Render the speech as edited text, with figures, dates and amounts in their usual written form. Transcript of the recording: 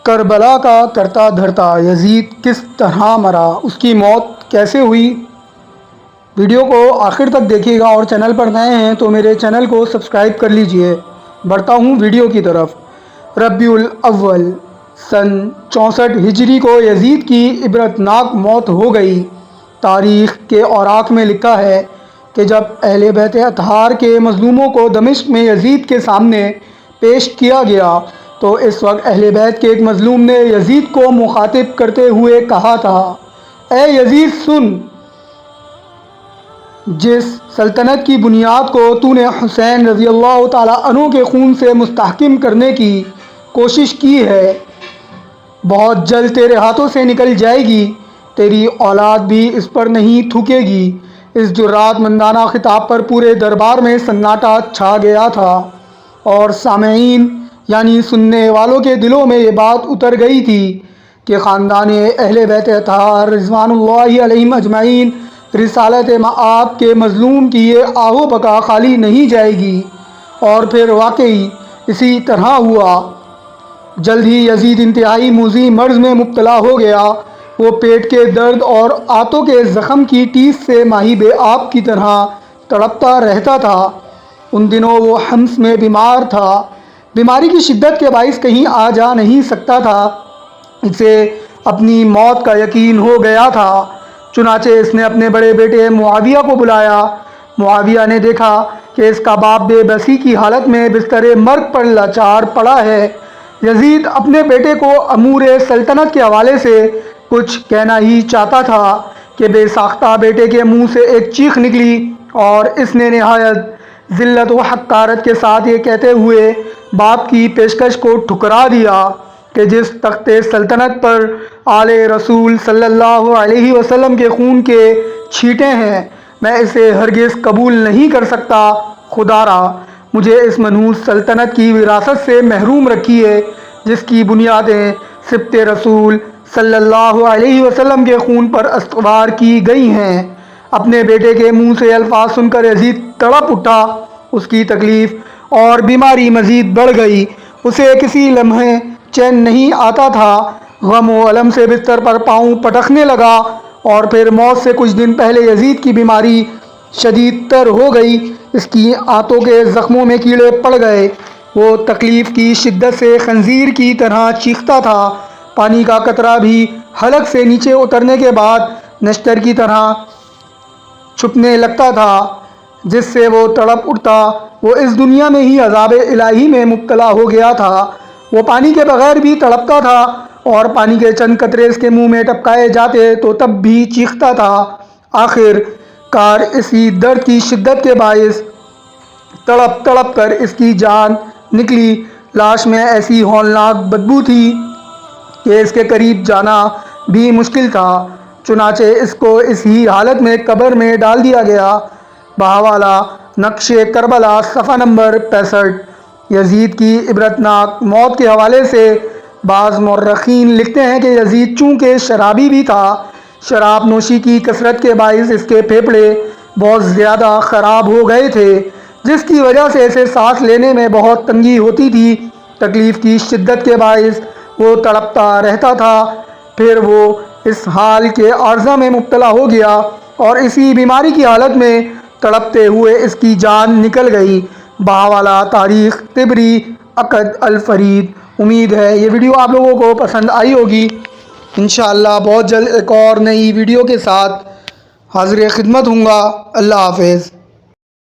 کربلا کا کرتا دھرتا یزید کس طرح مرا، اس کی موت کیسے ہوئی؟ ویڈیو کو آخر تک دیکھیے گا، اور چینل پر نئے ہیں تو میرے چینل کو سبسکرائب کر لیجئے۔ بڑھتا ہوں ویڈیو کی طرف۔ ربیع الاول سن 64 ہجری کو یزید کی عبرتناک موت ہو گئی۔ تاریخ کے اوراق میں لکھا ہے کہ جب اہل بیت اطہار کے مظلوموں کو دمشق میں یزید کے سامنے پیش کیا گیا تو اس وقت اہل بیت کے ایک مظلوم نے یزید کو مخاطب کرتے ہوئے کہا تھا، اے یزید سن، جس سلطنت کی بنیاد کو تو نے حسین رضی اللہ تعالیٰ عنہ کے خون سے مستحکم کرنے کی کوشش کی ہے، بہت جلد تیرے ہاتھوں سے نکل جائے گی، تیری اولاد بھی اس پر نہیں تھوکے گی۔ اس جرات مندانہ خطاب پر پورے دربار میں سناٹا چھا گیا تھا، اور سامعین یعنی سننے والوں کے دلوں میں یہ بات اتر گئی تھی کہ خاندان اہل بیت اطہار رضوان اللہ علیہم اجمعین رسالت مآب کے مظلوم کی یہ آہ و بکا خالی نہیں جائے گی۔ اور پھر واقعی اسی طرح ہوا۔ جلد ہی یزید انتہائی موذی مرض میں مبتلا ہو گیا۔ وہ پیٹ کے درد اور آنتوں کے زخم کی ٹیس سے ماہی بے آب کی طرح تڑپتا رہتا تھا۔ ان دنوں وہ حمص میں بیمار تھا۔ بیماری کی شدت کے باعث کہیں آ جا نہیں سکتا تھا۔ اسے اپنی موت کا یقین ہو گیا تھا۔ چنانچہ اس نے اپنے بڑے بیٹے معاویہ کو بلایا۔ معاویہ نے دیکھا کہ اس کا باپ بے بسی کی حالت میں بستر مرگ پر لاچار پڑا ہے۔ یزید اپنے بیٹے کو امور سلطنت کے حوالے سے کچھ کہنا ہی چاہتا تھا کہ بے ساختہ بیٹے کے منہ سے ایک چیخ نکلی، اور اس نے نہایت ذلت و حقارت کے ساتھ یہ کہتے ہوئے باپ کی پیشکش کو ٹھکرا دیا کہ جس تخت سلطنت پر آل رسول صلی اللہ علیہ وسلم کے خون کے چھینٹے ہیں، میں اسے ہرگز قبول نہیں کر سکتا۔ خدا را مجھے اس منحوس سلطنت کی وراثت سے محروم رکھیے جس کی بنیادیں سبط رسول صلی اللہ علیہ وسلم کے خون پر استوار کی گئی ہیں۔ اپنے بیٹے کے منہ سے الفاظ سن کر یزید تڑپ اٹھا۔ اس کی تکلیف اور بیماری مزید بڑھ گئی۔ اسے کسی لمحے چین نہیں آتا تھا۔ غم و الم سے بستر پر پاؤں پٹکنے لگا، اور پھر موت سے کچھ دن پہلے یزید کی بیماری شدید تر ہو گئی۔ اس کی آنتوں کے زخموں میں کیڑے پڑ گئے۔ وہ تکلیف کی شدت سے خنزیر کی طرح چیختا تھا۔ پانی کا قطرہ بھی حلق سے نیچے اترنے کے بعد نشتر کی طرح چھپنے لگتا تھا، جس سے وہ تڑپ اٹھتا۔ وہ اس دنیا میں ہی عذاب الہی میں مبتلا ہو گیا تھا۔ وہ پانی کے بغیر بھی تڑپتا تھا، اور پانی کے چند قطرے اس کے منہ میں ٹپکائے جاتے تو تب بھی چیختا تھا۔ آخر کار اسی درد کی شدت کے باعث تڑپ تڑپ کر اس کی جان نکلی۔ لاش میں ایسی ہولناک بدبو تھی کہ اس کے قریب جانا بھی مشکل تھا۔ چنانچہ اس کو اسی حالت میں قبر میں ڈال دیا گیا۔ بحوالہ نقش کربلا صفحہ نمبر 65۔ یزید کی عبرتناک موت کے حوالے سے بعض مورخین لکھتے ہیں کہ یزید چونکہ شرابی بھی تھا، شراب نوشی کی کثرت کے باعث اس کے پھیپھڑے بہت زیادہ خراب ہو گئے تھے، جس کی وجہ سے اسے سانس لینے میں بہت تنگی ہوتی تھی۔ تکلیف کی شدت کے باعث وہ تڑپتا رہتا تھا۔ پھر وہ اس حال کے عارضہ میں مبتلا ہو گیا، اور اسی بیماری کی حالت میں تڑپتے ہوئے اس کی جان نکل گئی۔ بحوالہ تاریخ طبری عقد الفرید۔ امید ہے یہ ویڈیو آپ لوگوں کو پسند آئی ہوگی۔ انشاءاللہ بہت جلد ایک اور نئی ویڈیو کے ساتھ حاضر خدمت ہوں گا۔ اللہ حافظ۔